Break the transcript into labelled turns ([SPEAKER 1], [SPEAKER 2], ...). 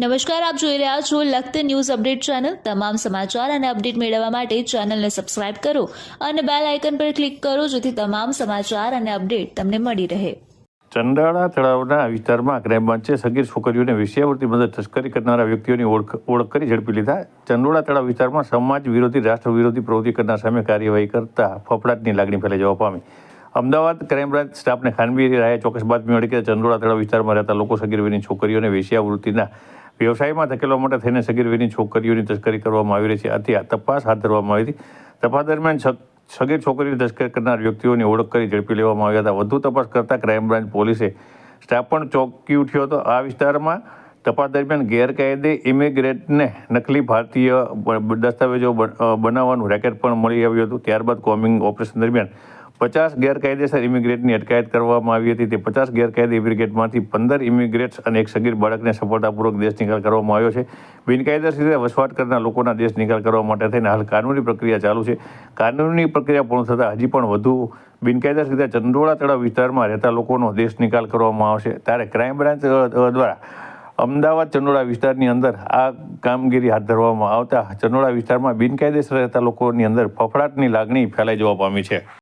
[SPEAKER 1] નમસ્કાર, આપ જોઈ રહ્યા છો લખત ન્યૂઝ અપડેટ ચેનલ। તમામ સમાચાર અને અપડેટ મેળવવા માટે ચેનલને સબસ્ક્રાઇબ કરો અને બેલ આઇકન પર ક્લિક કરો જેથી તમામ સમાચાર અને અપડેટ તમને મળી રહે।
[SPEAKER 2] ચંડાળા તળાવના વિસ્તારમાં ક્રાઇમ બ્રાન્ચે સગીર છોકરીઓને વેશ્યાવૃત્તિ મદદ તસ્કરી કરનારા વ્યક્તિઓની ઓળખ કરી ઝડપી લીધા। ચંડોળા તળાવ વિસ્તારમાં સમાજ વિરોધી રાષ્ટ્ર વિરોધી પ્રવૃત્તિ કરનાર સામે કાર્યવાહી કરતા ફફડાટની લાગણી ફેલાઈ જવા પામી। અમદાવાદ ક્રાઇમ બ્રાન્ચ સ્ટાફને ખાનગી રાહે ચોક્કસ બાતમી મળી કે ચંડોળા તળાવ વિસ્તારમાં રહેતા લોકો સગીર વયની છોકરીઓને વેશ્યાવૃત્તિના વ્યવસાયમાં ધકેલવા માટે થઈને સગીર વયની છોકરીઓની તસ્કરી કરવામાં આવી રહી છે। આથી આ તપાસ હાથ ધરવામાં આવી હતી। તપાસ દરમિયાન સગીર છોકરીઓની તસ્કરી કરનાર વ્યક્તિઓની ઓળખ કરી ઝડપી લેવામાં આવ્યા હતા। વધુ તપાસ કરતા ક્રાઇમ બ્રાન્ચ પોલીસે સ્ટાફ પણ ચોંકી ઉઠ્યો હતો। આ વિસ્તારમાં તપાસ દરમિયાન ગેરકાયદે ઇમિગ્રેન્ટને નકલી ભારતીય દસ્તાવેજો બનાવવાનું રેકેટ પણ મળી આવ્યું હતું। ત્યારબાદ કોમ્બિંગ ઓપરેશન દરમિયાન 50 ગેરકાયદેસર ઇમિગ્રેન્ટની અટકાયત કરવામાં આવી હતી। તે 50 ગેરકાયદે ઇમિગ્રેન્ટમાંથી 15 ઇમિગ્રેન્ટ્સ અને એક સગીર બાળકને સફળતાપૂર્વક દેશ નિકાલ કરવામાં આવ્યો છે। બિનકાયદેસર રીતે વસવાટ કરનાર લોકોના દેશ નિકાલ કરવા માટે થઈને હાલ કાનૂની પ્રક્રિયા ચાલુ છે। કાનૂની પ્રક્રિયા પૂર્ણ થતાં હજી પણ વધુ બિનકાયદેસર રીતે ચંડોળા તળાવ વિસ્તારમાં રહેતા લોકોનો દેશ નિકાલ કરવામાં આવશે। ત્યારે ક્રાઇમ બ્રાન્ચ દ્વારા અમદાવાદ ચંડોળા વિસ્તારની અંદર આ કામગીરી હાથ ધરવામાં આવતા ચંડોળા વિસ્તારમાં બિનકાયદેસર રહેતા લોકોની અંદર ફફડાટની લાગણી ફેલાઈ જવા પામી છે।